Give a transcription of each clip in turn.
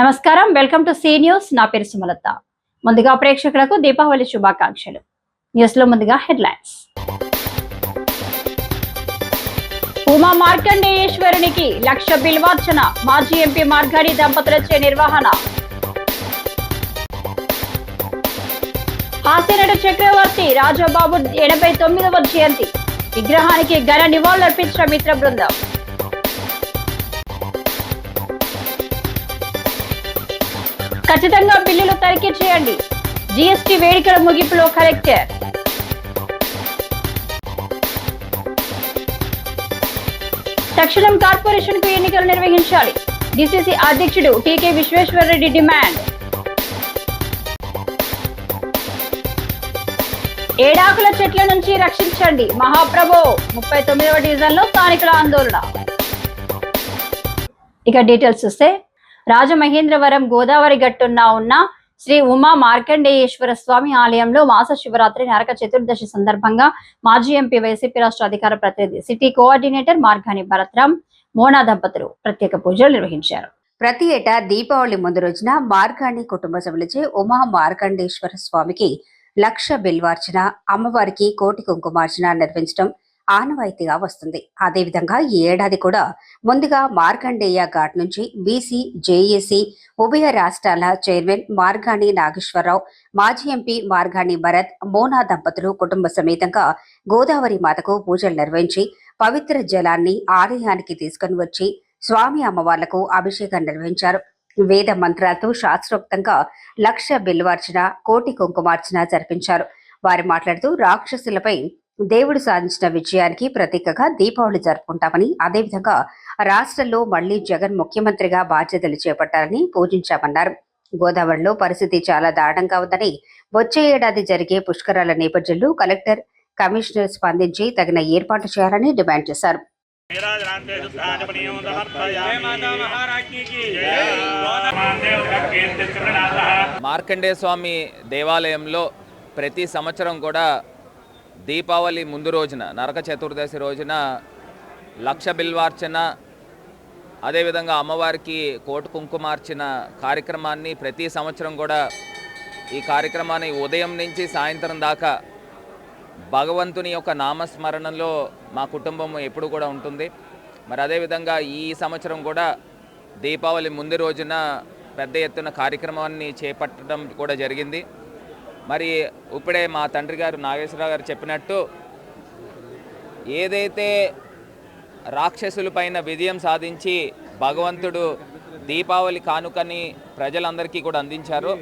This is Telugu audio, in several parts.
నమస్కారం, వెల్కమ్ టు సి న్యూస్. నా పేరు సుమలత. ముందుగా ప్రేక్షకులకు దీపావళి శుభాకాంక్షలు. న్యూస్ లో ముందుగా హెడ్లైన్స్. ఉమా మార్కండేయేశ్వరునికి 1,00,000 బిల్వార్చన. మాజీ ఎంపీ మార్గాని దంపతులచే నిర్వహణ. హాస్యనట చక్రవర్తి రాజబాబు 89వ జయంతి. విగ్రహానికి ఘన నివాళులర్పించిన మిత్ర బృందం. ఖచ్చితంగా బిల్లులు తనిఖీ చేయండి. జీఎస్టీ వేడుకల ముగింపులో కలెక్టర్. తక్షణం కార్పొరేషన్ కు ఎన్నికలు నిర్వహించాలి. డిసిసి అధ్యక్షుడు టీకే విశ్వేశ్వరరెడ్డి డిమాండ్. ఏడాకుల చెట్ల నుంచి రక్షించండి మహాప్రభో. 39వ డివిజన్ లో స్థానికుల ఆందోళన. ఇక డీటెయిల్స్ చూస్తే, రాజమహేంద్రవరం గోదావరి గట్టున ఉన్న శ్రీ ఉమా మార్కండేయేశ్వర స్వామి ఆలయంలో మాస శివరాత్రి నరక చతుర్దశి సందర్భంగా మాజీ ఎంపీ వైసీపీ రాష్ట్ర అధికార ప్రతినిధి సిటీ కోఆర్డినేటర్ మార్గాని భరత్రామ్ మోనా దంపతులు ప్రత్యేక పూజలు నిర్వహించారు. ప్రతి ఏటా దీపావళి ముందు రోజున మార్గాని కుటుంబ సభ్యులచే ఉమా మార్కండేశ్వర స్వామికి 1,00,000 బిల్వార్చన, అమ్మవారికి కోటి కుంకుమార్చన నిర్వహించడం ఆనవాయితీగా వస్తుంది. అదేవిధంగా ఈ ఏడాది కూడా ముందుగా మార్కండేయ ఘాట్ నుంచి బీసీ, జేఏసీ ఉభయ రాష్ట్రాల చైర్మన్ మార్గాని నాగేశ్వరరావు, మాజీ ఎంపీ మార్గాని భరత్, మోనా దంపతులు కుటుంబ సమేతంగా గోదావరి మాతకు పూజలు నిర్వహించి పవిత్ర జలాన్ని ఆలయానికి తీసుకుని వచ్చి స్వామి అమ్మవార్లకు అభిషేకం నిర్వహించారు. వేద మంత్రాలతో శాస్త్రోక్తంగా 1,00,000 బిల్వార్చన, కోటి కుంకుమార్చన జరిపించారు. వారు మాట్లాడుతూ రాక్షసులపై దేవుడు సాధించిన విజయానికి ప్రతీకగా దీపావళి జరుపుకుంటామని, అదేవిధంగా రాష్ట్రంలో మళ్లీ జగన్ ముఖ్యమంత్రిగా బాధ్యతలు చేపట్టారని పూజించామన్నారు. గోదావరిలో పరిస్థితి చాలా దారుణంగా ఉందని, వచ్చే ఏడాది జరిగే పుష్కరాల నేపథ్యంలో కలెక్టర్, కమిషనర్ స్పందించి తగిన ఏర్పాటు చేయాలని డిమాండ్ చేశారు. మార్కండేయ స్వామి దేవాలయంలో ప్రతి సంవత్సరం కూడా దీపావళి ముందు రోజున నరక చతుర్దశి రోజున 1,00,000 బిల్వార్చన, అదేవిధంగా అమ్మవారికి కోటి కుంకుమార్చన కార్యక్రమాన్ని ప్రతి సంవత్సరం కూడా ఈ కార్యక్రమాన్ని ఉదయం నుంచి సాయంత్రం దాకా భగవంతుని యొక్క నామస్మరణలో మా కుటుంబం ఎప్పుడు కూడా ఉంటుంది. మరి అదేవిధంగా ఈ సంవత్సరం కూడా దీపావళి ముందు రోజున పెద్ద ఎత్తున కార్యక్రమాన్ని చేపట్టడం కూడా జరిగింది. మరి ఇప్పుడే మా తండ్రి గారు నాగేశ్వరరావు గారు చెప్పినట్టు, ఏదైతే రాక్షసులపైన విజయం సాధించి భగవంతుడు దీపావళి కానుకని ప్రజలందరికీ కూడా అందించారో,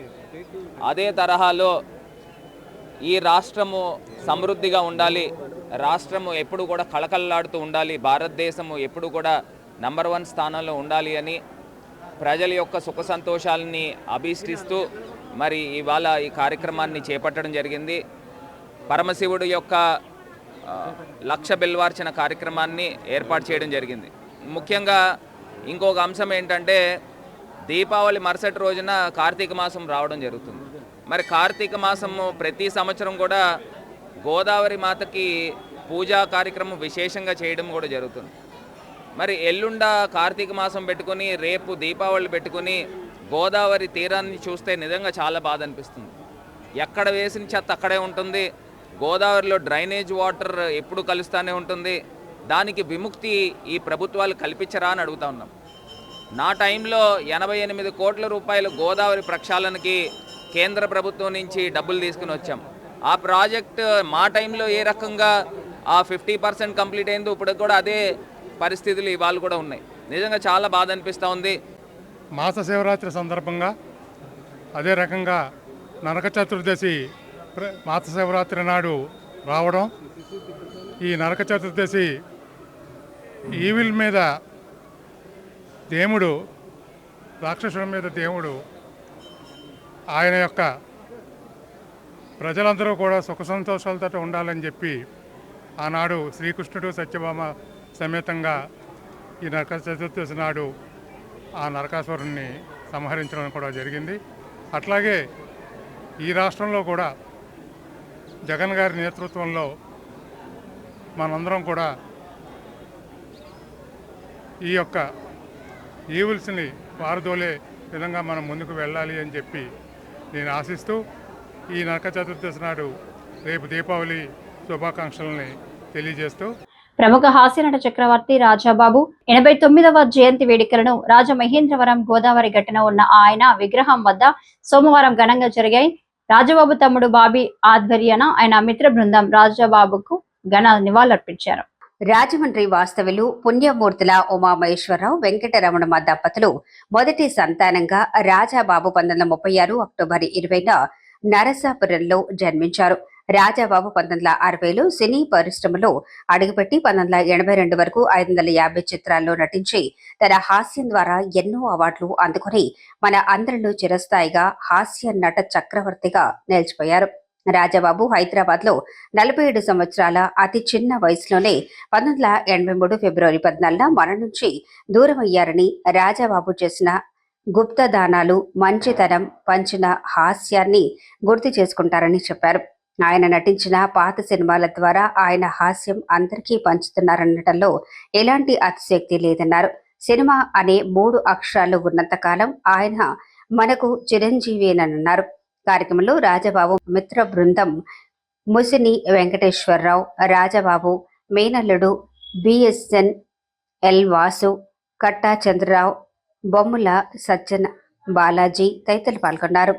అదే తరహాలో ఈ రాష్ట్రము సమృద్ధిగా ఉండాలి, రాష్ట్రము ఎప్పుడు కూడా కళకళలాడుతూ ఉండాలి, భారతదేశము ఎప్పుడు కూడా నంబర్ 1 స్థానంలో ఉండాలి అని ప్రజల యొక్క సుఖ సంతోషాలని అభిష్టిస్తూ మరి ఇవాళ ఈ కార్యక్రమాన్ని చేపట్టడం జరిగింది. పరమశివుడు యొక్క 1,00,000 బిల్వార్చన కార్యక్రమాన్ని ఏర్పాటు చేయడం జరిగింది. ముఖ్యంగా ఇంకొక అంశం ఏంటంటే, దీపావళి మరుసటి రోజున కార్తీక మాసం రావడం జరుగుతుంది. మరి కార్తీక మాసము ప్రతి సంవత్సరం కూడా గోదావరి మాతకి పూజా కార్యక్రమం విశేషంగా చేయడం కూడా జరుగుతుంది. మరి ఎల్లుండ కార్తీక మాసం పెట్టుకుని రేపు దీపావళి పెట్టుకుని గోదావరి తీరాన్ని చూస్తే నిజంగా చాలా బాధ అనిపిస్తుంది. ఎక్కడ వేసిన చెత్త అక్కడే ఉంటుంది. గోదావరిలో డ్రైనేజ్ వాటర్ ఎప్పుడు కలుస్తూనే ఉంటుంది. దానికి విముక్తి ఈ ప్రభుత్వాలు కల్పించరా అని అడుగుతా ఉన్నాం. నా టైంలో 88 కోట్ల రూపాయలు గోదావరి ప్రక్షాళనకి కేంద్ర ప్రభుత్వం నుంచి డబ్బులు తీసుకుని వచ్చాం. ఆ ప్రాజెక్ట్ మా టైంలో ఏ రకంగా ఆ 50% కంప్లీట్ అయిందో ఇప్పుడు కూడా అదే పరిస్థితులు ఇవాళ కూడా ఉన్నాయి. నిజంగా చాలా బాధ అనిపిస్తూ ఉంది. మాస శివరాత్రి సందర్భంగా అదే రకంగా నరక చతుర్దశి మాస శివరాత్రి నాడు రావడం, ఈ నరక చతుర్దశి ఈవిల్ మీద దేవుడు, రాక్షసుల మీద దేవుడు, ఆయన యొక్క ప్రజలందరూ కూడా సుఖ సంతోషాలతో ఉండాలని చెప్పి ఆనాడు శ్రీకృష్ణుడు సత్యభామ సమేతంగా ఈ నరక చతుర్దశి నాడు ఆ నరకాసురుణ్ణి సంహరించడం కూడా జరిగింది. అట్లాగే ఈ రాష్ట్రంలో కూడా జగన్ గారి నేతృత్వంలో మనందరం కూడా ఈ యొక్క ఈవిల్స్ని పారదోలే విధంగా మనం ముందుకు వెళ్ళాలి అని చెప్పి నేను ఆశిస్తూ ఈ నరక చతుర్దశి నాడు రేపు దీపావళి శుభాకాంక్షలని తెలియజేస్తూ ప్రముఖ హాస్యనట చక్రవర్తి రాజాబాబు 89వ జయంతి వేడుకలను రాజమహేంద్రవరం గోదావరి గట్టున ఉన్న ఆయన విగ్రహం వద్ద సోమవారం ఘనంగా జరిగాయి. రాజబాబు తమ్ముడు బాబీ ఆధ్వర్యాన ఆయన మిత్ర బృందం రాజబాబుకు ఘన నివాళులర్పించారు. రాజమండ్రి వాస్తవ్యులు పుణ్యమూర్తుల ఉమామహేశ్వరరావు వెంకటరమణమ్మ దంపతులు మొదటి సంతానంగా రాజాబాబు 1936 అక్టోబర్ 20న నరసాపురంలో జన్మించారు. రాజాబాబు 1960లో సినీ పరిశ్రమలో అడుగుపెట్టి 1982 వరకు 550 చిత్రాల్లో నటించి తన హాస్యం ద్వారా ఎన్నో అవార్డులు అందుకుని మన అందరిలో చిరస్థాయిగా హాస్య నట చక్రవర్తిగా నిలిచిపోయారు. రాజాబాబు హైదరాబాద్ లో 47 సంవత్సరాల అతి చిన్న వయసులోనే 1983 ఫిబ్రవరి 14న మన నుంచి దూరమయ్యారని, రాజాబాబు చేసిన గుప్తదానాలు మంచితనం పంచిన హాస్యాన్ని గుర్తు చేసుకుంటారని చెప్పారు. ఆయన నటించిన పాత సినిమాల ద్వారా ఆయన హాస్యం అందరికీ పంచుతున్నారనటంలో ఎలాంటి అతిశక్తి లేదన్నారు. సినిమా అనే 3 అక్షరాలు ఉన్నంత కాలం ఆయన మనకు చిరంజీవేనన్నారు. కార్యక్రమంలో రాజబాబు మిత్ర బృందం ముసిని వెంకటేశ్వరరావు, రాజబాబు మేనల్లుడు బిఎస్ఎన్ ఎల్ వాసు, కట్టా చంద్రరావు, బొమ్ముల సజ్జన బాలాజీ తదితరులు పాల్గొన్నారు.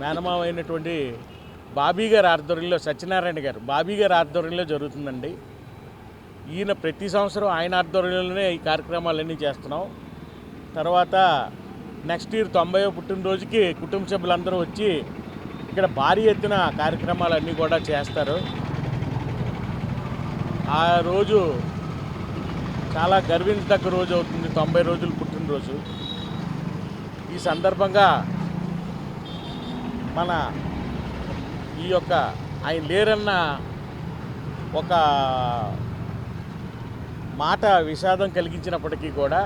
మేనమామ అయినటువంటి బాబీ గారి ఆధ్వర్యంలో, సత్యనారాయణ గారు బాబీ గారి ఆధ్వర్యంలో జరుగుతుందండి. ఈయన ప్రతి సంవత్సరం ఆయన ఆధ్వర్యంలోనే ఈ కార్యక్రమాలన్నీ చేస్తున్నాం. తర్వాత నెక్స్ట్ ఇయర్ 90వ పుట్టినరోజుకి కుటుంబ సభ్యులందరూ వచ్చి ఇక్కడ భారీ ఎత్తున కార్యక్రమాలన్నీ కూడా చేస్తారు. ఆ రోజు చాలా గర్వించదగ్గ రోజు అవుతుంది, 90 రోజులు పుట్టినరోజు. ఈ సందర్భంగా మన ఈ యొక్క ఆయన లేరన్న ఒక మాట విషాదం కలిగించినప్పటికీ కూడా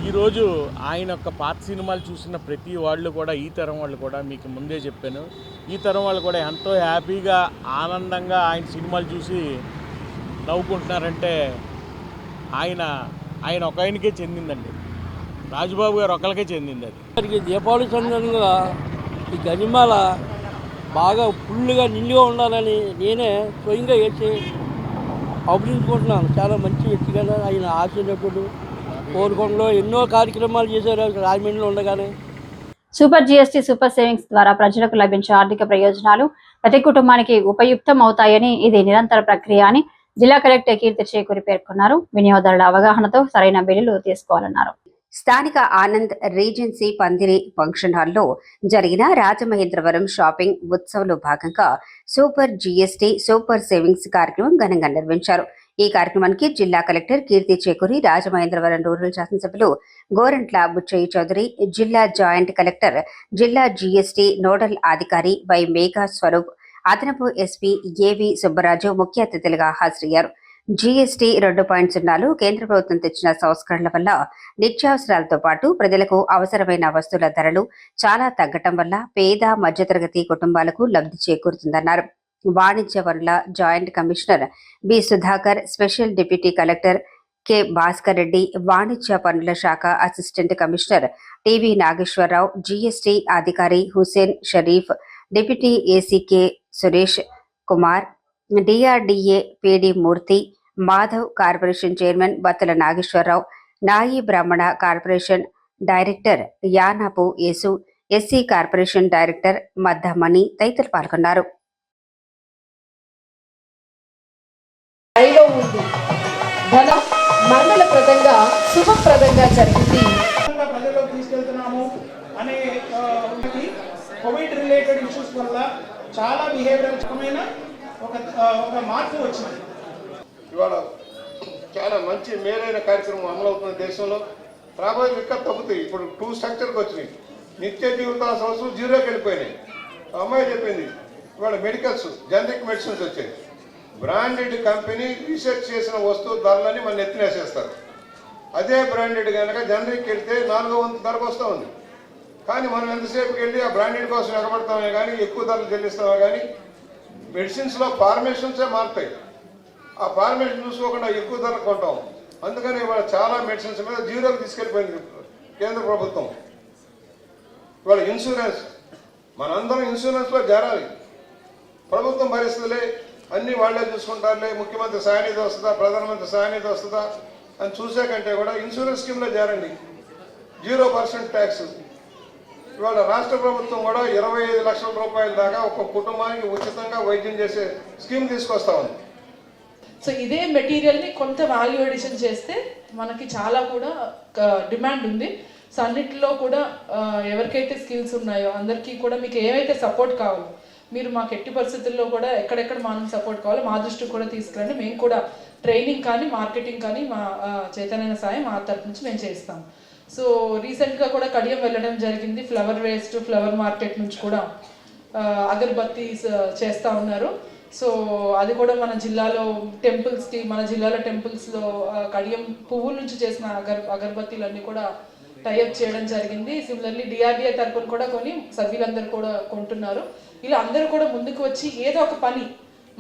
ఈరోజు ఆయన యొక్క పాత సినిమాలు చూసిన ప్రతి వాళ్ళు కూడా, ఈ తరం వాళ్ళు కూడా, మీకు ముందే చెప్పాను, ఈ తరం వాళ్ళు కూడా ఎంతో హ్యాపీగా ఆనందంగా ఆయన సినిమాలు చూసి నవ్వుకుంటున్నారంటే ఆయన ఒక ఆయనకే చెందిందండి. రాజబాబు గారు ఒకరికే చెందింది అది. దీపావళి సందర్భంగా ఈ గనిమాల బాగా ఫుల్గా నిండుగా ఉండాలని నేనే స్వయంగా వేసి అభినందించుకుంటున్నాను. చాలా మంచి వ్యక్తిగా ఆయన ఆశనటుడు. కోరుకొండలో ఎన్నో కార్యక్రమాలు చేశారు రాజమండ్రిలో ఉండగానే. సూపర్ జిఎస్టీ సూపర్ సేవింగ్స్ ద్వారా ప్రజలకు లభించే ఆర్థిక ప్రయోజనాలు ప్రతి కుటుంబానికి ఉపయుక్తం అవుతాయని, ఇది నిరంతర ప్రక్రియ అని జిల్లా కలెక్టర్ కీర్తి చేకూరి పేర్కొన్నారు. వినియోగదారుల అవగాహనతో సరైన బిల్లులు తీసుకోవాలన్నారు. స్థానిక ఆనంద్ రీజెన్సీ పందిరి ఫంక్షన్ హాల్లో జరిగిన రాజమహేంద్రవరం షాపింగ్ ఉత్సవ్లో భాగంగా సూపర్ జిఎస్టీ సూపర్ సేవింగ్స్ కార్యక్రమం ఘనంగా నిర్వహించారు. ఈ కార్యక్రమానికి జిల్లా కలెక్టర్ కీర్తి చేకూరి, రాజమహేంద్రవరం రూరల్ శాసనసభ్యులు గోరంట్ల బుచ్చయ్య చౌదరి, జిల్లా జాయింట్ కలెక్టర్, జిల్లా జిఎస్టీ నోడల్ అధికారి వై మేఘా స్వరూప్, అదనపు ఎస్పీ ఏవి సుబ్బరాజు ముఖ్య అతిథులుగా హాజరయ్యారు. జీఎస్టీ 2.0 కేంద్ర ప్రభుత్వం తెచ్చిన సంస్కరణల వల్ల నిత్యావసరాలతో పాటు ప్రజలకు అవసరమైన వస్తువుల ధరలు చాలా తగ్గటం వల్ల పేద మధ్యతరగతి కుటుంబాలకు లబ్ధి చేకూరుతుందన్నారు. వాణిజ్య వనరుల joint commissioner B Sudhakar, special deputy collector K Bhaskar Reddy, వాణిజ్య పన్నుల శాఖ assistant commissioner TV Nageswararao, GST అధికారి Hussain Sharif, deputy A C K Suresh Kumar, DRDA PD Murthy, Madhav, corporation chairman Battala Nageswararao, Nayi Brahmana corporation director Yanapu Yesu, SC corporation director Maddamani తదితరులు పాల్గొన్నారు. ధనం మంగళప్రదంగా శుభప్రదంగా జరిగింది. ప్రజల్లోకి తీసుకెళ్తున్నాము అనే కోవిడ్ రిలేటెడ్ ఇష్యూస్ వల్ల చాలా బిహేవియరల్ రకమైన ఒక మార్పు వచ్చింది. ఇవాళ చాలా మంచి మేలైన కార్యక్రమం అమలవుతున్న దేశంలో. రాబోయే విక్కలు తగ్గుతాయి. ఇప్పుడు 2 స్ట్రక్చర్కి వచ్చినాయి. నిత్య జీవితాల సంవత్సరం 0కి వెళ్ళిపోయినాయి. అమ్మాయి చెప్పింది ఇవాళ మెడికల్స్ జనరిక్ మెడిసిన్స్ వచ్చాయి. బ్రాండెడ్ కంపెనీ రీసెర్చ్ చేసిన వస్తువు ధరలని మన ఎత్తినేసేస్తారు. అదే బ్రాండెడ్ కనుక జనరిక్ వెళ్తే 4వ వంతు ధరకు వస్తూ ఉంది. కానీ మనం ఎంతసేపుకి వెళ్ళి ఆ బ్రాండెడ్ కోసం ఎగబడతామే కానీ ఎక్కువ ధరలు చెల్లిస్తామే కానీ మెడిసిన్స్లో ఫార్మేషన్సే మారుతాయి. ఆ ఫార్మేషన్ చూసుకోకుండా ఎక్కువ ధర కొంటాం. అందుకని ఇవాళ చాలా మెడిసిన్స్ మీద జీరోకి తీసుకెళ్ళిపోయింది కేంద్ర ప్రభుత్వం. ఇవాళ ఇన్సూరెన్స్ మనందరం ఇన్సూరెన్స్లో చేరాలి. ప్రభుత్వం భరిస్తుందిలే, అన్నీ వాళ్ళే చూసుకుంటారులే, ముఖ్యమంత్రి సహాయనిధి వస్తుందా, ప్రధానమంత్రి సహాయనిధి వస్తుందా అని చూసే కంటే కూడా ఇన్సూరెన్స్ స్కీమ్లో చేరండి. 0% ట్యాక్స్. ఇవాళ రాష్ట్ర ప్రభుత్వం కూడా 25 లక్షల రూపాయల దాకా ఒక కుటుంబానికి ఉచితంగా వైద్యం చేసే స్కీమ్ తీసుకొస్తా ఉంది. సో ఇదే మెటీరియల్ని కొంత వాల్యూ ఎడిషన్ చేస్తే మనకి చాలా కూడా డిమాండ్ ఉంది. సో అన్నిటిలో కూడా ఎవరికైతే స్కిల్స్ ఉన్నాయో అందరికీ కూడా మీకు ఏవైతే సపోర్ట్ కావాలో మీరు మాకు ఎట్టి పరిస్థితుల్లో కూడా ఎక్కడెక్కడ మనం సపోర్ట్ కావాలో మా దృష్టికి కూడా తీసుకురండి. మేము కూడా ట్రైనింగ్ కానీ మార్కెటింగ్ కానీ మా చైతన్య సాయం మా తరఫు నుంచి మేము చేస్తాం. సో రీసెంట్గా కూడా కడియం వెళ్ళడం జరిగింది. ఫ్లవర్ వేస్ట్ ఫ్లవర్ మార్కెట్ నుంచి కూడా అగర్బత్తీస్ చేస్తూ ఉన్నారు. సో అది కూడా మన జిల్లాలో టెంపుల్స్కి, మన జిల్లాలో టెంపుల్స్లో కడియం పువ్వుల నుంచి చేసిన అగర్బత్తీలన్నీ కూడా టైఅప్ చేయడం జరిగింది. సిమిలర్లీ డిఆర్డిఏ తరఫున కూడా కొన్ని సభ్యులందరూ కూడా కొంటున్నారు. ఇలా అందరూ కూడా ముందుకు వచ్చి ఏదో ఒక పని,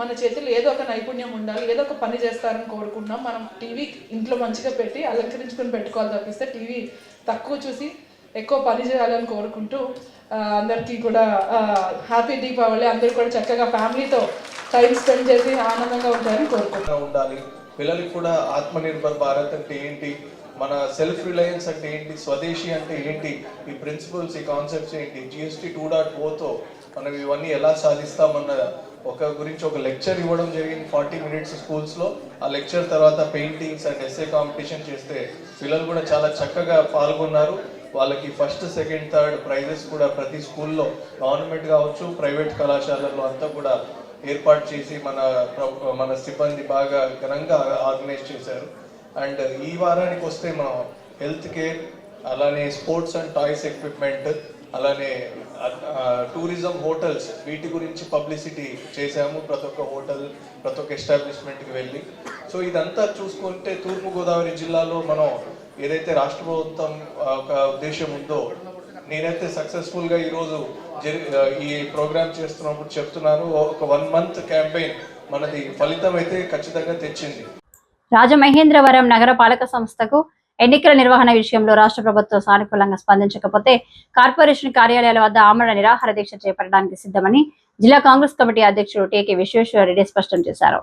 మన చేతుల్లో ఏదో ఒక నైపుణ్యం ఉండాలి, ఏదో ఒక పని చేస్తారని కోరుకుంటున్నాం. మనం టీవీ ఇంట్లో మంచిగా పెట్టి అలంకరించుకొని పెట్టుకోవాలి తప్పిస్తే టీవీ తక్కువ చూసి ఎక్కువ పని చేయాలని కోరుకుంటూ అందరికీ కూడా హ్యాపీ దీపావళి. అందరూ కూడా చక్కగా ఫ్యామిలీతో టైం స్పెండ్ చేసి ఆనందంగా ఉంటారని కోరుకుంటున్నాం. ఉండాలి. పిల్లలకి కూడా ఆత్మనిర్భర్ భారత్ అంటే ఏంటి, మన సెల్ఫ్ రిలయన్స్ అంటే ఏంటి, స్వదేశీ అంటే ఏంటి, ఈ ప్రిన్సిపల్స్, ఈ కాన్సెప్ట్స్ ఏంటి, GST 2.0తో మనం ఇవన్నీ ఎలా సాధిస్తామన్న గురించి ఒక లెక్చర్ ఇవ్వడం జరిగింది 40 మినిట్స్ స్కూల్స్లో. ఆ లెక్చర్ తర్వాత పెయింటింగ్స్ అండ్ ఎస్ఏ కాంపిటీషన్ చేస్తే పిల్లలు కూడా చాలా చక్కగా పాల్గొన్నారు. వాళ్ళకి ఫస్ట్, సెకండ్, థర్డ్ ప్రైజెస్ కూడా ప్రతి స్కూల్లో గవర్నమెంట్ కావచ్చు, ప్రైవేట్ కళాశాలల్లో అంతా కూడా ఏర్పాటు చేసి మన సిబ్బంది బాగా ఘనంగా ఆర్గనైజ్ చేశారు. అండ్ ఈ వారానికి వస్తే మనం హెల్త్ కేర్, అలానే స్పోర్ట్స్ అండ్ టాయ్స్ ఎక్విప్మెంట్, అలానే టూరిజం, హోటల్స్, వీటి గురించి పబ్లిసిటీ చేశాము. ప్రతి ఒక్క హోటల్, ప్రతి ఒక్క ఎస్టాబ్లిష్మెంట్కి వెళ్ళి. సో ఇదంతా చూసుకుంటే తూర్పుగోదావరి జిల్లాలో మనం ఏదైతే రాష్ట్ర ప్రభుత్వం ఒక ఉద్దేశం ఉందో, నేనైతే సక్సెస్ఫుల్గా ఈరోజు ఈ ప్రోగ్రామ్ చేస్తున్నప్పుడు చెప్తున్నాను, ఒక 1 మంత్ క్యాంపెయిన్ మనది ఫలితం అయితే ఖచ్చితంగా తెచ్చింది. రాజమహేంద్రవరం నగర పాలక సంస్థకు ఎన్నికల నిర్వహణ విషయంలో రాష్ట్ర ప్రభుత్వం సానుకూలంగా స్పందించకపోతే కార్పొరేషన్ కార్యాలయాల వద్ద ఆమరణ నిరాహార దీక్ష చేపట్టడానికి సిద్ధమని జిల్లా కాంగ్రెస్ కమిటీ అధ్యక్షుడు టి.కె. విశ్వేశ్వరరెడ్డి స్పష్టం చేశారు.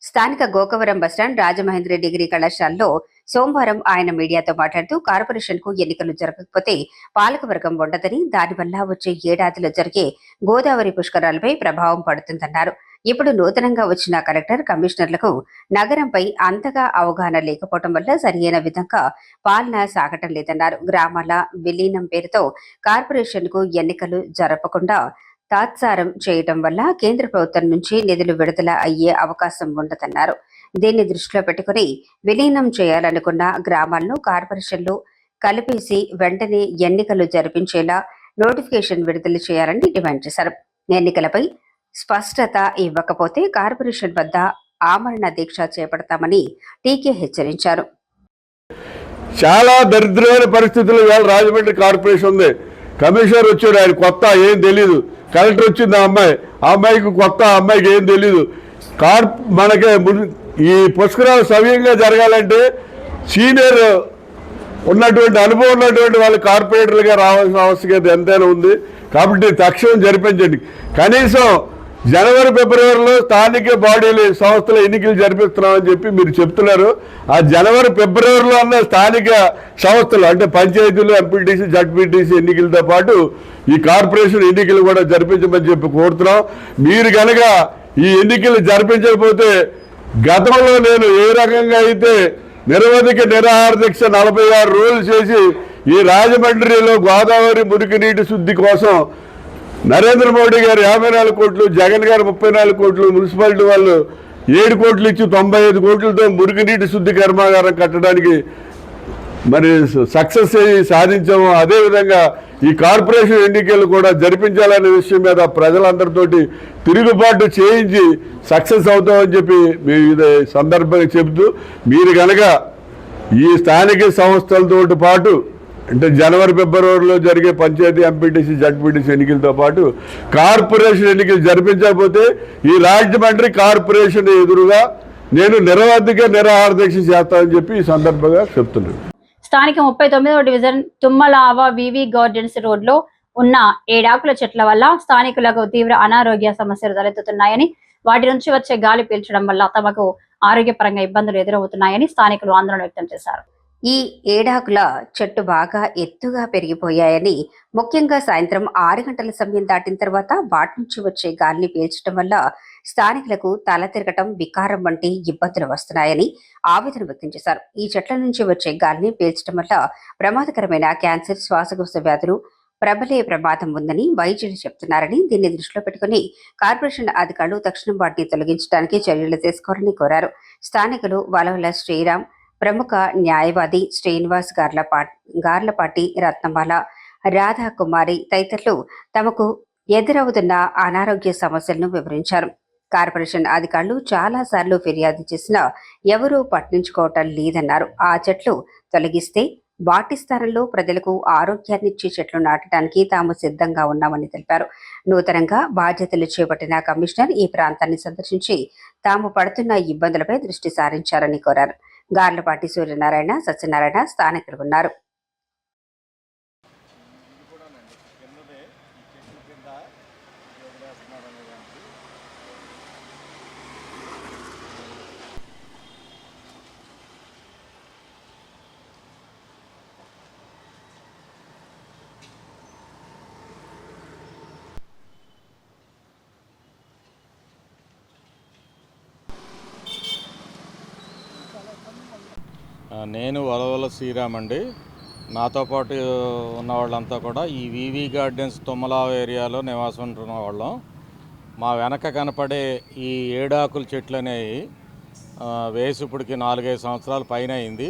స్థానిక గోకవరం బస్టాండ్ రాజమహేంద్ర డిగ్రీ కళాశాలలో సోమవారం ఆయన మీడియాతో మాట్లాడుతూ కార్పొరేషన్ కు ఎన్నికలు జరగకపోతే పాలకవర్గం ఉండదని, దానివల్ల వచ్చే ఏడాదిలో జరిగే గోదావరి పుష్కరాలపై ప్రభావం పడుతుందన్నారు. ఇప్పుడు నూతనంగా వచ్చిన కలెక్టర్, కమిషనర్లకు నగరంపై అంతగా అవగాహన లేకపోవడం వల్ల సరియైన విధంగా పాలన సాగటం లేదన్నారు. గ్రామాల విలీనం పేరుతో కార్పొరేషన్ కు ఎన్నికలు జరపకుండా తాత్సారం చేయడం వల్ల కేంద్ర ప్రభుత్వం నుంచి నిధులు విడుదల అయ్యే అవకాశం ఉండదన్నారు. దీన్ని దృష్టిలో పెట్టుకుని విలీనం చేయాలనుకున్న గ్రామాలను కార్పొరేషన్లు కలిపేసి వెంటనే ఎన్నికలు జరిపించేలా నోటిఫికేషన్ విడుదల చేయాలని డిమాండ్ చేశారు. ఎన్నికలపై స్పష్టత ఇవ్వకపోతే కార్పొరేషన్ వద్ద ఆమరణ దీక్ష చేపడతామని టీకే హెచ్చరించారు. చాలా దరిద్రమైన పరిస్థితులు ఇవాళ రాజమండ్రి కార్పొరేషన్ ఉంది. కమిషనర్ వచ్చాడు, ఆయన కొత్త, ఏం తెలీదు. కలెక్టర్ వచ్చింది, ఆ అమ్మాయికి కొత్త, ఆ అమ్మాయికి ఏం తెలీదు. మనకి ఈ పుష్కరాలు సవ్యంగా జరగాలంటే సీనియర్ ఉన్నటువంటి అనుభవం ఉన్నటువంటి వాళ్ళు కార్పొరేటర్లుగా రావాల్సిన ఆవశ్యకత ఎంతైనా ఉంది. కాబట్టి తక్షణం జరిపించండి. కనీసం జనవరి, ఫిబ్రవరిలో స్థానిక బాడీలు, సంస్థల ఎన్నికలు జరిపిస్తున్నామని చెప్పి మీరు చెప్తున్నారు. ఆ జనవరి, ఫిబ్రవరిలో అన్న స్థానిక సంస్థలు అంటే పంచాయతీలు, ఎంపీటీసీ, జడ్పీటీసీ ఎన్నికలతో పాటు ఈ కార్పొరేషన్ ఎన్నికలు కూడా జరిపించమని చెప్పి కోరుతున్నాం. మీరు కనుక ఈ ఎన్నికలు జరిపించకపోతే గతంలో నేను ఏ రకంగా అయితే నిరవధిక నిరాహార దీక్ష 46 రోజులు చేసి ఈ రాజమండ్రిలో గోదావరి మురికి నీటి శుద్ధి కోసం నరేంద్ర మోడీ గారు 54 కోట్లు, జగన్ గారు 34 కోట్లు, మున్సిపాలిటీ వాళ్ళు 7 కోట్లు ఇచ్చి 95 కోట్లతో మురికి నీటి శుద్ధి కర్మాగారం కట్టడానికి మరి సక్సెస్ సాధించాము. అదేవిధంగా ఈ కార్పొరేషన్ ఎన్నికలు కూడా జరిపించాలనే విషయం మీద ప్రజలందరితోటి తిరుగుబాటు చేయించి సక్సెస్ అవుతామని చెప్పి మేము సందర్భంగా చెబుతూ, మీరు కనుక ఈ స్థానిక సంస్థలతో పాటు అంటే జనవరి ఫిబ్రవరిలో జరిగే పంచాయతీ ఎంపీటీసీ జడ్పీటీసీ ఎన్నికలతో పాటు కార్పొరేషన్ ఎన్నికలు జరిపించకపోతే ఈ రాజమండ్రి కార్పొరేషన్ ఎదురుగా నేను నిరాహార దీక్ష చేస్తానని చెప్పి ఈ సందర్భంగా చెప్తున్నాను. స్థానిక 39వ డివిజన్ తుమ్మలావ వివి గార్డెన్స్ రోడ్లో ఉన్న 7 ఆకుల చెట్ల వల్ల స్థానికులకు తీవ్ర అనారోగ్య సమస్యలు తలెత్తుతున్నాయని, వాటి నుంచి వచ్చే గాలి పీల్చడం వల్ల తమకు ఆరోగ్యపరంగా ఇబ్బందులు ఎదురవుతున్నాయని స్థానికులు ఆందోళన వ్యక్తం చేశారు. ఈ ఏడాకుల చెట్టు బాగా ఎత్తుగా పెరిగిపోయాయని, ముఖ్యంగా సాయంత్రం 6 గంటల సమయం దాటిన తర్వాత వాటి నుంచి వచ్చే గాలిని పీల్చడం వల్ల స్థానికులకు తల తిరగటం, వికారం వంటి ఇబ్బందులు వస్తున్నాయని ఆవేదన వ్యక్తం చేశారు. ఈ చెట్ల నుంచి వచ్చే గాలిని పీల్చడం వల్ల ప్రమాదకరమైన క్యాన్సర్, శ్వాసకోశ వ్యాధులు ప్రబలే ప్రమాదం ఉందని వైద్యులు చెప్తున్నారని, దీన్ని దృష్టిలో పెట్టుకుని కార్పొరేషన్ అధికారులు తక్షణం వాటిని తొలగించడానికి చర్యలు తీసుకోవాలని కోరారు. స్థానికులు వలవల శ్రీరామ్, ప్రముఖ న్యాయవాది శ్రీనివాస్ గార్లపాటి, రత్నమాల, రాధాకుమారి తదితరులు తమకు ఎదురవుతున్న అనారోగ్య సమస్యలను వివరించారు. కార్పొరేషన్ అధికారులు చాలా సార్లు ఫిర్యాదు చేసినా ఎవరూ పట్టించుకోవటం లేదన్నారు. ఆ చెట్లు తొలగిస్తే వాటి స్థానంలో ప్రజలకు ఆరోగ్యాన్నిచ్చే చెట్లు నాటడానికి తాము సిద్ధంగా ఉన్నామని తెలిపారు. నూతనంగా బాధ్యతలు చేపట్టిన కమిషనర్ ఈ ప్రాంతాన్ని సందర్శించి తాము పడుతున్న ఇబ్బందులపై దృష్టి సారించారని కోరారు. గార్లపాటి సూర్యనారాయణ, సత్యనారాయణ స్థానికులు ఉన్నారు. నేను వలవల శ్రీరామ్ అండి. నాతో పాటు ఉన్న వాళ్ళంతా కూడా ఈ వివి గార్డెన్స్ తుమ్మలావ ఏరియాలో నివాసం ఉంటున్న వాళ్ళం. మా వెనక కనపడే ఈ 7 ఆకుల చెట్లు అనేవి వేసి ఇప్పటికి 4-5 సంవత్సరాల పైన అయింది.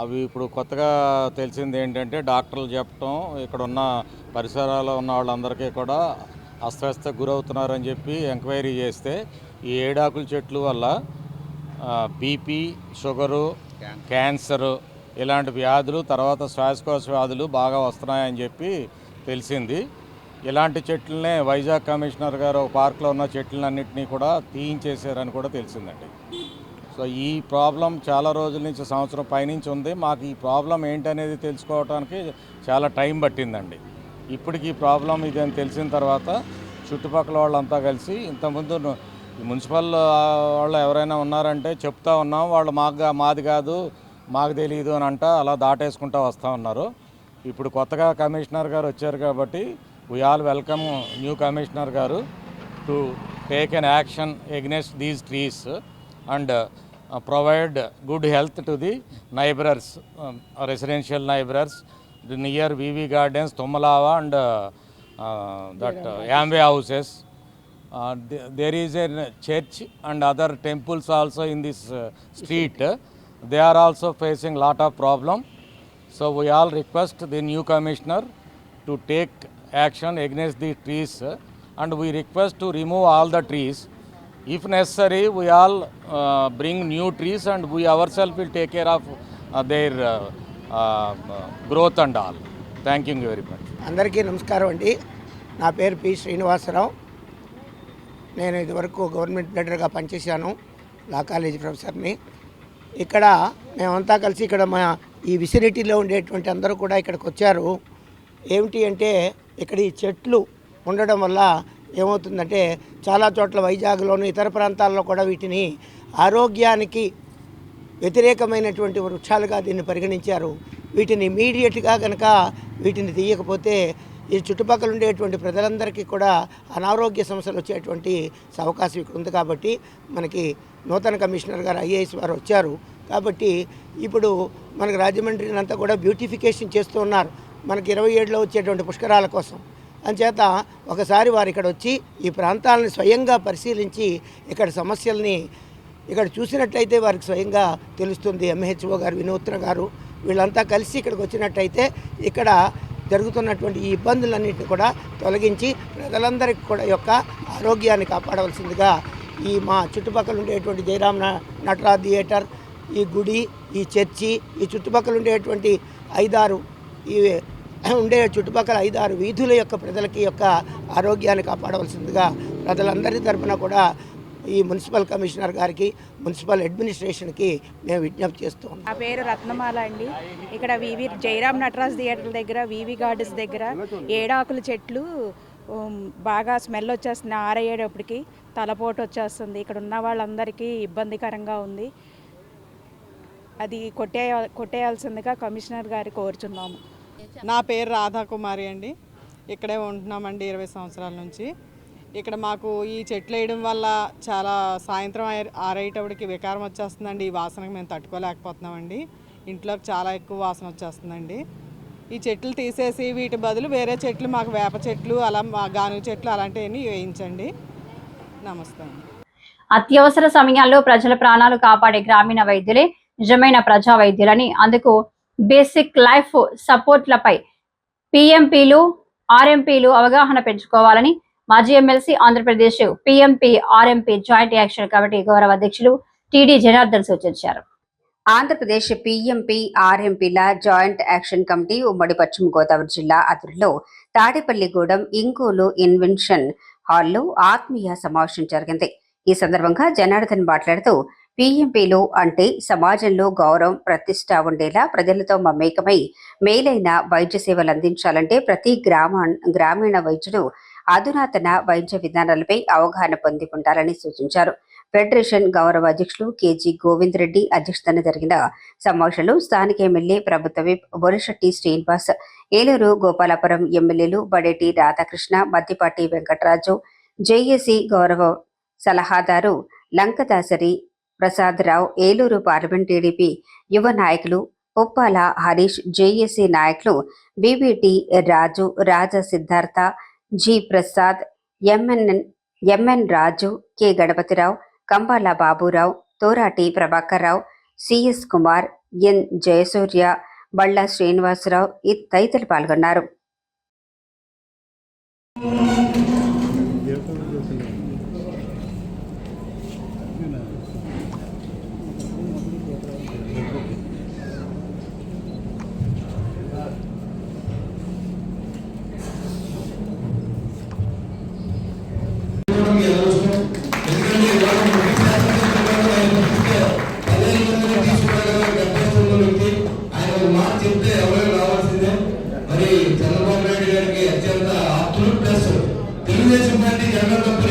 అవి ఇప్పుడు కొత్తగా తెలిసింది ఏంటంటే డాక్టర్లు చెప్పటం, ఇక్కడ ఉన్న పరిసరాల్లో ఉన్న వాళ్ళందరికీ కూడా అస్వస్థకు గురవుతున్నారని చెప్పి ఎంక్వైరీ చేస్తే ఈ 7 ఆకుల చెట్లు వల్ల బీపీ, షుగరు, క్యాన్సరు ఇలాంటి వ్యాధులు, తర్వాత శ్వాసకోశ వ్యాధులు బాగా వస్తున్నాయని చెప్పి తెలిసింది. ఇలాంటి చెట్లనే వైజాగ్ కమిషనర్ గారు పార్క్లో ఉన్న చెట్లన్నింటినీ కూడా తీయించేశారని కూడా తెలిసిందండి. సో ఈ ప్రాబ్లం చాలా రోజుల నుంచి, సంవత్సరం పైనుంచి ఉంది. మాకు ఈ ప్రాబ్లం ఏంటనేది తెలుసుకోవడానికి చాలా టైం పట్టిందండి. ఇప్పటికి ఈ ప్రాబ్లం ఇదని తెలిసిన తర్వాత చుట్టుపక్కల వాళ్ళంతా కలిసి, ఇంతకుముందు మున్సిపల్ వాళ్ళు ఎవరైనా ఉన్నారంటే చెప్తా ఉన్నాం, వాళ్ళు మాది కాదు, మాకు తెలియదు అని అలా దాటేసుకుంటూ వస్తూ ఉన్నారు. ఇప్పుడు కొత్తగా కమిషనర్ గారు వచ్చారు కాబట్టి we all welcome new commissioner garu to take an action against these trees and provide good health to the neighbors, residential neighbors near VV Gardens, Tummalava and that Amway houses. There is a church and other temples also in this street. They are also facing lot of problem. So we all request the new commissioner to take action against the trees and we request to remove all the trees. If necessary, we all bring new trees and we ourselves will take care of their growth and all. Thank you very much. అందరికీ నమస్కారం అండి. నా పేరు పి శ్రీనివాసరావు. నేను ఇదివరకు గవర్నమెంట్ లెటర్గా పనిచేశాను, లా కాలేజీ ప్రొఫెసర్ని. ఇక్కడ మేమంతా కలిసి ఇక్కడ మా ఈ విసినిటీలో ఉండేటువంటి అందరూ కూడా ఇక్కడికి వచ్చారు. ఏమిటి అంటే ఇక్కడ ఈ చెట్లు ఉండడం వల్ల ఏమవుతుందంటే చాలా చోట్ల వైజాగ్లోను ఇతర ప్రాంతాల్లో కూడా వీటిని ఆరోగ్యానికి వ్యతిరేకమైనటువంటి వృక్షాలుగా దీన్ని పరిగణించారు. వీటిని ఇమీడియట్గా కనుక వీటిని తీయకపోతే ఈ చుట్టుపక్కల ఉండేటువంటి ప్రజలందరికీ కూడా అనారోగ్య సమస్యలు వచ్చేటువంటి అవకాశం ఇక్కడ ఉంది. కాబట్టి మనకి నూతన కమిషనర్ గారు IAS వారు వచ్చారు కాబట్టి ఇప్పుడు మనకి రాజమండ్రిని అంతా కూడా బ్యూటిఫికేషన్ చేస్తూ ఉన్నారు మనకి 27లో వచ్చేటువంటి పుష్కరాల కోసం. అంచేత ఒకసారి వారు ఇక్కడ వచ్చి ఈ ప్రాంతాలను స్వయంగా పరిశీలించి ఇక్కడ సమస్యల్ని ఇక్కడ చూసినట్లయితే వారికి స్వయంగా తెలుస్తుంది. MHO గారు, వినూత్న గారు వీళ్ళంతా కలిసి ఇక్కడికి వచ్చినట్టయితే ఇక్కడ జరుగుతున్నటువంటి ఈ ఇబ్బందులన్నింటినీ కూడా తొలగించి ప్రజలందరికీ కూడా యొక్క ఆరోగ్యాన్ని కాపాడవలసిందిగా ఈ మా చుట్టుపక్కల ఉండేటువంటి జయరాం నటరాజ్ థియేటర్, ఈ గుడి, ఈ చర్చి, ఈ చుట్టుపక్కల ఉండేటువంటి 5-6 ఈ ఉండే చుట్టుపక్కల 5-6 వీధుల యొక్క ప్రజలకి యొక్క ఆరోగ్యాన్ని కాపాడవలసిందిగా ప్రజలందరి తరఫున కూడా ఈ మున్సిపల్ కమిషనర్ గారికి, మున్సిపల్ అడ్మినిస్ట్రేషన్కి మేము విజ్ఞప్తి చేస్తాం. నా పేరు రత్నమాల అండి. ఇక్కడ వివి జయరామ్ నటరాజ్ థియేటర్ దగ్గర, వివి గార్డెన్స్ దగ్గర ఏడాకుల చెట్లు బాగా స్మెల్ వచ్చేస్తుంది. ఆరయ్యేటప్పటికి తలపోటు వచ్చేస్తుంది. ఇక్కడ ఉన్న వాళ్ళందరికీ ఇబ్బందికరంగా ఉంది. అది కొట్టేయాల్సిందిగా కమిషనర్ గారి కోరుచున్నాము. నా పేరు రాధాకుమారి అండి. ఇక్కడే ఉంటున్నామండి 20 సంవత్సరాల నుంచి. ఇక్కడ మాకు ఈ చెట్లు వేయడం వల్ల చాలా సాయంత్రం ఆరేటప్పటికి వికారం వచ్చేస్తుందండి. ఈ వాసనకు మేము తట్టుకోలేకపోతున్నామండి. ఇంట్లోకి చాలా ఎక్కువ వాసన వచ్చేస్తుందండి. ఈ చెట్లు తీసేసి వీటి బదులు వేరే చెట్లు, మాకు వేప చెట్లు, అలా గానుగ చెట్లు అలాంటివన్నీ వేయించండి. నమస్తే. అత్యవసర సమయాల్లో ప్రజల ప్రాణాలు కాపాడే గ్రామీణ వైద్యులే నిజమైన ప్రజా వైద్యులని, అందుకు బేసిక్ లైఫ్ సపోర్ట్లపై పిఎంపీలు, ఆర్ఎంపీలు అవగాహన పెంచుకోవాలని మాజీ MLC, Andhra Pradesh PMP RMP joint action committee గౌరవ అధ్యక్షులు టిడి జనార్దన్ సూచించారు. ఆంధ్రప్రదేశ్ పిఎంపీ ఆర్ఎంపీల జాయింట్ యాక్షన్ కమిటీ ఉమ్మడి పశ్చిమ గోదావరి జిల్లా అదురులో తాడేపల్లిగూడెం ఇంకోలు ఇన్వెన్షన్ హాల్లో ఆత్మీయ సమావేశం జరిగింది. ఈ సందర్భంగా జనార్దన్ మాట్లాడుతూ, పిఎంపీలు అంటే సమాజంలో గౌరవం, ప్రతిష్ట ఉండేలా ప్రజలతో మమేకమై మేలైన వైద్య సేవలు అందించాలంటే ప్రతి గ్రామీణ వైద్యుడు అధునాతన వైద్య విధానాలపై అవగాహన పొంది ఉండాలని సూచించారు. ఫెడరేషన్ గౌరవ అధ్యక్షులు కేజీ గోవింద్ రెడ్డి అధ్యక్షతన జరిగిన సమావేశంలో స్థానిక ఎమ్మెల్యే ప్రభుత్వ విప్ బొలిశెట్టి శ్రీనివాస్, ఏలూరు గోపాలపురం ఎమ్మెల్యేలు బడేటి రాధాకృష్ణ, మద్దిపాటి వెంకటరాజు, జేఏసీ గౌరవ సలహాదారు లంకదాసరి ప్రసాదరావు, ఏలూరు పార్లమెంట్ టీడీపీ యువ నాయకులు ఉప్పాల హరీష్, జేఏసీ నాయకులు బీబీటీ రాజు, రాజా సిద్ధార్థ, జి ప్రసాద్, ఎంఎన్ రాజు, కె గణపతిరావు, కంబాల బాబురావు, తోరాటి ప్రభాకర్రావు, సిఎస్ కుమార్, ఎన్ జయసూర్య, బళ్ళ శ్రీనివాసరావు తదితరులు పాల్గొన్నారు. తెలుగుదేశం పార్టీ జెండా తప్ప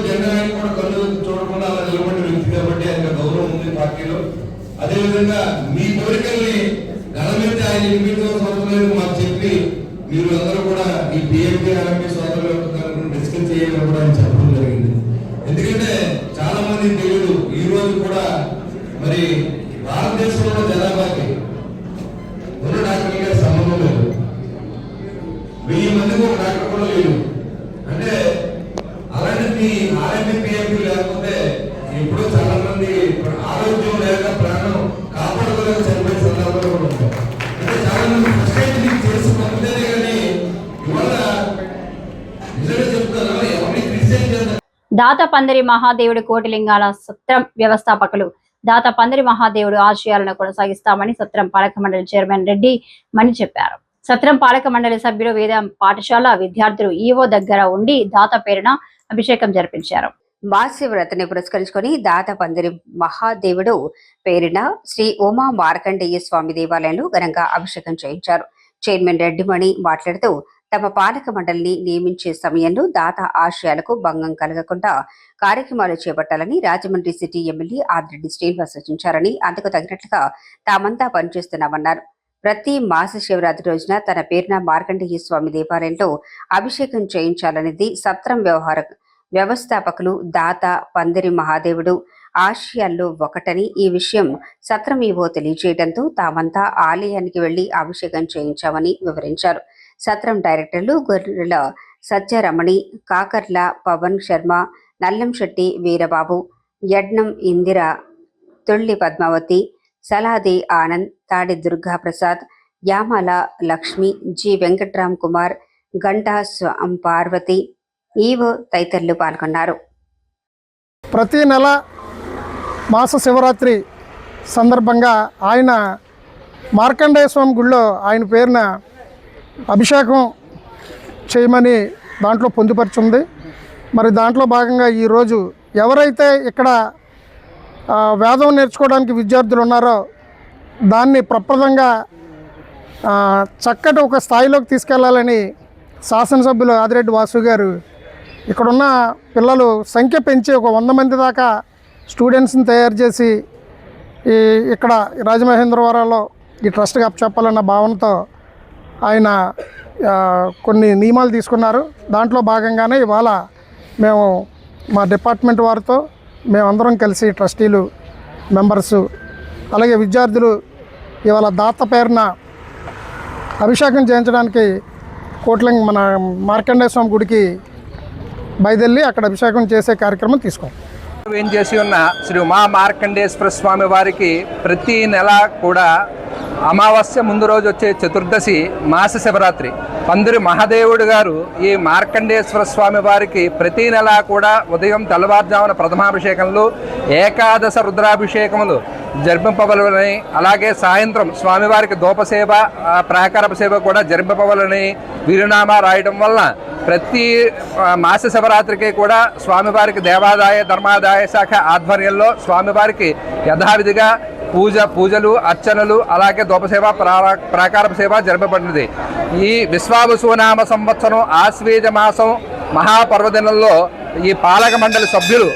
జెండా కూడా కళ్ళు చూడకుండా అలా నిలబడిన వ్యక్తి కాబట్టి ఆయన గౌరవం ఉంది పార్టీలో. అదేవిధంగా మీ కోరికల్ని గణమెత్తి ఆయన 8వ సంవత్సరాలు మాకు చెప్పి మీరు అందరూ కూడా ఈ పిఎంపీ ఆర్ఎంపీ సోదరులు డిస్కస్ చేయాలని కూడా ఆయన చెప్పడం జరిగింది. ఎందుకంటే చాలా మంది తెలియదు, ఈ రోజు కూడా మరి భారతదేశంలో జనాభాకి ఉన్న డాక్టర్ గారి సంబంధం లేదు. 1000 మందికి ఒక డాక్టర్ కూడా లేదు. అంటే అలాంటి ఆర్ఎంపీ పిఎంపీ లేకపోతే ఎప్పుడో చాలా మంది ఆరోగ్యం లేక ప్రాణం కాపాడుకోలేక చనిపోయే సందర్భాలు కూడా ఉంటాయి. అంటే చాలా మంది ఫస్ట్ చేసి పంపితేనే కానీ ఇవాళ నిజంగా చెప్తాను, ఎవరిని క్రిటిసైజ్ చేస్తారు. దాత పందిరి మహాదేవుడి కోటిలింగాల సత్రం వ్యవస్థాపకులు దాత పందిరి మహాదేవుడు ఆశయాలను కొనసాగిస్తామని సత్రం పాలక మండలి చైర్మన్ రెడ్డి మణి చెప్పారు. సత్రం పాలక మండలి సభ్యులు వేద పాఠశాల విద్యార్థులు ఈవో దగ్గర ఉండి దాత పేరున అభిషేకం జరిపించారు. మహాశివరాత్రిని పురస్కరించుకొని దాత పందిరి మహాదేవుడు పేరున శ్రీ ఉమా మార్కండేయ స్వామి దేవాలయంలో ఘనంగా అభిషేకం చేయించారు. చైర్మన్ రెడ్డిమణి మాట్లాడుతూ, తమ పాలక మండలిని నియమించే సమయంలో దాత ఆశయాలకు భంగం కలగకుండా కార్యక్రమాలు చేపట్టాలని రాజమండ్రి సిటీ ఎమ్మెల్యే ఆదిరెడ్డి శ్రీనివాస్ సూచించారని, అందుకు తగినట్లుగా తామంతా పనిచేస్తున్నామన్నారు. ప్రతి మాస శివరాత్రి రోజున తన పేరున మార్కండేయ స్వామి దేవాలయంలో అభిషేకం చేయించాలనేది సత్రం వ్యవస్థాపకులు దాత పందిరి మహాదేవుడు ఆశయాల్లో ఒకటని, ఈ విషయం సత్రం ఈవో తెలియజేయడంతో తామంతా ఆలయానికి వెళ్లి అభిషేకం చేయించామని వివరించారు. సత్రం డైరెక్టర్లు గొర్రెల సత్యరమణి, కాకర్ల పవన్ శర్మ, నల్లంశెట్టి వీరబాబు, యడ్నం ఇందిర, తుళ్లి పద్మావతి, సలాది ఆనంద్, తాడి దుర్గాప్రసాద్, యామాల లక్ష్మి, జి వెంకట్రామ్ కుమార్, గంటా పార్వతి, ఈవో తదితరులు పాల్గొన్నారు. ప్రతి నెల మాస శివరాత్రి సందర్భంగా ఆయన మార్కండేయ స్వామి గుడిలో ఆయన పేరున అభిషేకం చేయమని దాంట్లో పొందుపరిచింది. మరి దాంట్లో భాగంగా ఈరోజు ఎవరైతే ఇక్కడ వేదం నేర్చుకోవడానికి విద్యార్థులు ఉన్నారో దాన్ని ప్రప్రదంగా చక్కటి ఒక స్థాయిలోకి తీసుకెళ్లాలని శాసనసభ్యులు ఆదిరెడ్డి వాసు గారు ఇక్కడున్న పిల్లలు సంఖ్య పెంచి ఒక 100 మంది దాకా స్టూడెంట్స్ని తయారు చేసి ఇక్కడ రాజమహేంద్రవరంలో ఈ ట్రస్ట్కి అప్పచెప్పాలన్న భావనతో ఆయన కొన్ని నియమాలు తీసుకున్నారు. దాంట్లో భాగంగానే ఇవాళ మేము మా డిపార్ట్మెంట్ వారితో మేమందరం కలిసి ట్రస్టీలు మెంబర్సు అలాగే విద్యార్థులు ఇవాళ దాత పేరున అభిషేకం చేయించడానికి కోట్లింగ్ మన మార్కండేయ స్వామి గుడికి బయలుదేరి అక్కడ అభిషేకం చేసే కార్యక్రమం తీసుకోం. ఏం చేసి ఉన్న శ్రీ ఉమా మార్కండేశ్వర స్వామి వారికి ప్రతి నెల కూడా అమావాస్య ముందు రోజు వచ్చే చతుర్దశి మాస శివరాత్రి పందిరి మహాదేవుడు గారు ఈ మార్కండేశ్వర స్వామి వారికి ప్రతి నెల కూడా ఉదయం తెల్లవారుజామున ప్రథమాభిషేకములు ఏకాదశ రుద్రాభిషేకములు జరిపింపవలని, అలాగే సాయంత్రం స్వామివారికి ధూపసేవ ప్రాకారప సేవ కూడా జరిపింపవలని వీరునామా రాయడం వలన ప్రతి మాస శివరాత్రికి కూడా స్వామివారికి దేవాదాయ ధర్మాదాయ శాఖ ఆధ్వర్యంలో స్వామివారికి యథావిధిగా పూజలు అర్చనలు అలాగే ధూపసేవ ప్రాకారప సేవ జరపబడినది. ఈ విశ్వావసునామ సంవత్సరం ఆశ్వేజ మాసం మహాపర్వదినంలో ఈ పాలక మండలి సభ్యులు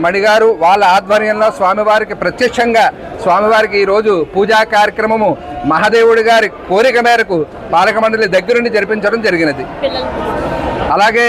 మణిగారు వాళ్ళ ఆధ్వర్యంలో స్వామివారికి ప్రత్యక్షంగా స్వామివారికి ఈరోజు పూజా కార్యక్రమము మహాదేవుడి గారి కోరిక మేరకు పాలక మండలి దగ్గరుండి జరిపించడం జరిగినది. అలాగే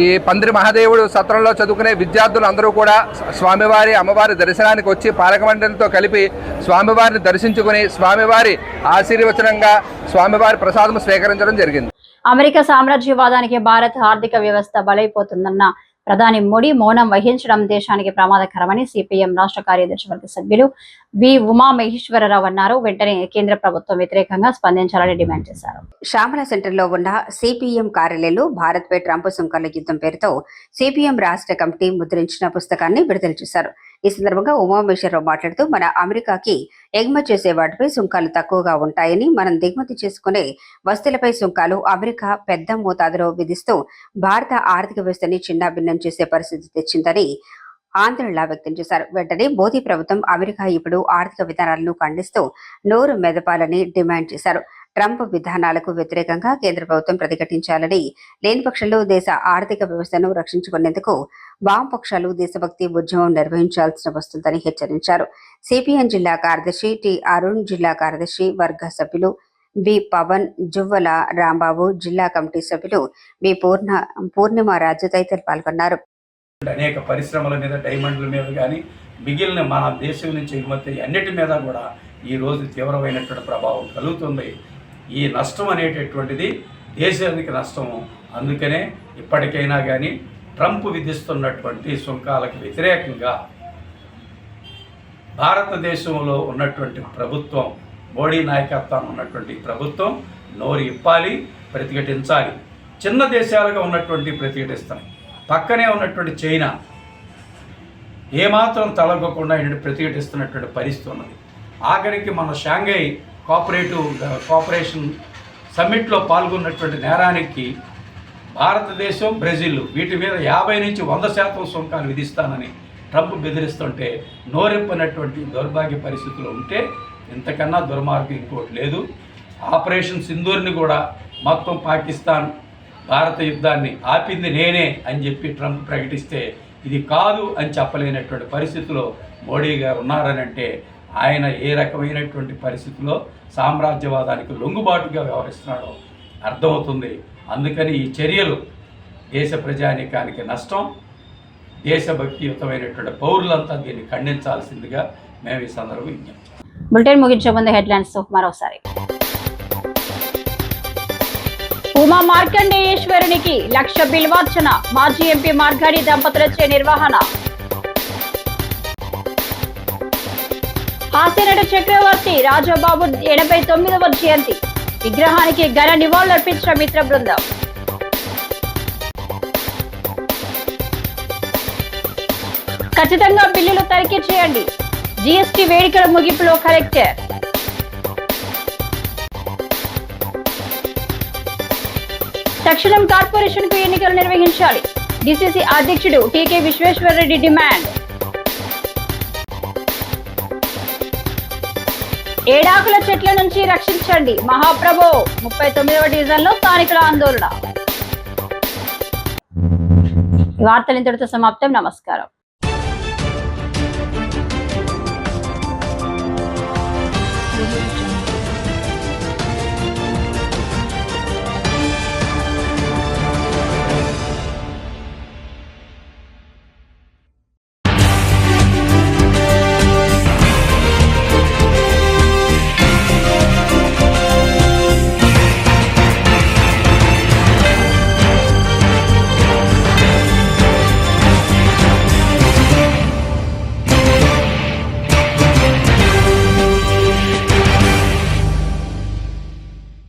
ఈ పందిరి మహాదేవుడు సత్రంలో చదువుకునే విద్యార్థులు అందరూ కూడా స్వామివారి అమ్మవారి దర్శనానికి వచ్చి పాలక మండలితో కలిపి స్వామివారిని దర్శించుకుని స్వామివారి ఆశీర్వచనంగా స్వామివారి ప్రసాదం స్వీకరించడం జరిగింది. అమెరికా సామ్రాజ్యవాదానికి భారత్ ఆర్థిక వ్యవస్థ బలైపోతుందన్న ప్రధాని మోడీ మౌనం వహించడం దేశానికి ప్రమాదకరమని సిపిఎం రాష్ట్ర కార్యదర్శి వర్గ సభ్యులు వి ఉమా మహేశ్వరరావు అన్నారు. వెంటనే కేంద్ర ప్రభుత్వం వ్యతిరేకంగా స్పందించాలని డిమాండ్ చేశారు. శ్యామల సెంటర్లో ఉన్న సిపిఎం కార్యాలయంలో భారత్పై ట్రంప్ సుంకాల యుద్ధం పేరుతో సిపిఎం రాష్ట్ర కమిటీ ముద్రించిన పుస్తకాన్ని విడుదల చేశారు. ఈ సందర్భంగా ఉమామేశ్వరరావు మాట్లాడుతూ మన అమెరికాకి ఎగుమతి చేసే వాటిపై సుంకాలు తక్కువగా ఉంటాయని, మనం దిగుమతి చేసుకునే వస్తువులపై సుంకాలు అమెరికా పెద్ద మోతాదులో విధిస్తూ భారత ఆర్థిక వ్యవస్థని చిన్నాభిన్నం చేసే పరిస్థితి తెచ్చిందని ఆందోళన వ్యక్తం చేశారు. వెంటనే మోదీ ప్రభుత్వం అమెరికా ఇప్పుడు ఆర్థిక విధానాలను ఖండిస్తూ నోరు మెదపాలని డిమాండ్ చేశారు. ట్రంప్ విధానాలకు వ్యతిరేకంగా కేంద్ర ప్రభుత్వం ప్రతిఘటించాలని, లేని పక్షంలో దేశ ఆర్థిక వ్యవస్థను రక్షించుకునేందుకు వామపక్షాలు దేశభక్తి ఉద్యమం నిర్వహించాల్సి వస్తుందని హెచ్చరించారు. సిపిఎం జిల్లా కార్యదర్శి టి అరుణ్, జిల్లా కార్యదర్శి వర్గ సభ్యులు బి పవన్, జువ్వల రాంబాబు, జిల్లా కమిటీ సభ్యులు బి పూర్ణిమ రాజు తదితరులు పాల్గొన్నారు. అనేక పరిశ్రమల మీద, డైమండ్ల మీద కానీ మిగిలిన మన దేశం నుంచి ఎగుమతి అన్నిటి మీద కూడా ఈరోజు తీవ్రమైనటువంటి ప్రభావం కలుగుతుంది. ఈ నష్టం అనేటటువంటిది దేశానికి నష్టము. అందుకనే ఇప్పటికైనా కానీ ట్రంప్ విధిస్తున్నటువంటి సుంకాలకు వ్యతిరేకంగా భారతదేశంలో ఉన్నటువంటి ప్రభుత్వం, మోడీ నాయకత్వం ఉన్నటువంటి ప్రభుత్వం నోరు ఇప్పాలి, ప్రతిఘటించాలి. చిన్న దేశాలుగా ఉన్నటువంటి ప్రతిఘటిస్తున్నాయి. పక్కనే ఉన్నటువంటి చైనా ఏమాత్రం తలగకుండా ప్రతిఘటిస్తున్నటువంటి పరిస్థితి ఉన్నది. ఆఖరికి మన షాంఘై కోఆపరేషన్ సమ్మిట్లో పాల్గొన్నటువంటి నేరానికి భారతదేశం, బ్రెజిల్ వీటి మీద 50 నుంచి 100% సుంకాలు విధిస్తానని ట్రంప్ బెదిరిస్తుంటే నోరెప్పనటువంటి దౌర్భాగ్య పరిస్థితులు ఉంటే ఇంతకన్నా దుర్మార్గం ఇంకోటి లేదు. ఆపరేషన్ సింధూర్ని కూడా మొత్తం పాకిస్తాన్ భారత యుద్ధాన్ని ఆపింది నేనే అని చెప్పి ట్రంప్ ప్రకటిస్తే ఇది కాదు అని చెప్పలేనటువంటి పరిస్థితిలో మోడీ గారు ఉన్నారనంటే ఆయన ఏ రకమైనటువంటి పరిస్థితిలో సామ్రాజ్యవాదానికి లొంగుబాటుగా వ్యవహరిస్తున్నాడో అర్థమవుతుంది. అందుకని ఈ చర్యలు దేశ ప్రజానీకానికి నష్టం. దేశభక్తియుతమైనటువంటి పౌరులంతా దీన్ని ఖండించాల్సిందిగా మేము ఈ సందర్భంగా విజ్ఞప్తి. బులెటిన్ ముగించే ముందు హెడ్లైన్స్ మరోసారి. ఉమా మార్కండేయేశ్వరునికి 1,00,000 బిల్వార్చన, మాజీ ఎంపీ మార్గాడి దంపతులచే నిర్వహణ. హాస్యనట చక్రవర్తి రాజబాబు 89వ జయంతి విగ్రహానికి ఘన నివాళులర్పించిన మిత్ర బృందం. ఖచ్చితంగా బిల్లులు తనిఖీ చేయండి, జీఎస్టీ వేడుకల ముగింపులో కలెక్టర్. తక్షణం కార్పొరేషన్ కు ఎన్నికలు నిర్వహించాలి. డిసిసి అధ్యక్షుడు టీకే విశ్వేశ్వరరెడ్డి డిమాండ్. ఏడాకుల చెట్ల నుంచి రక్షించండి మహాప్రభో. 39వ డివిజన్లో స్థానికుల ఆందోళన. వార్తలు ఇంతటితో సమాప్తం. నమస్కారం.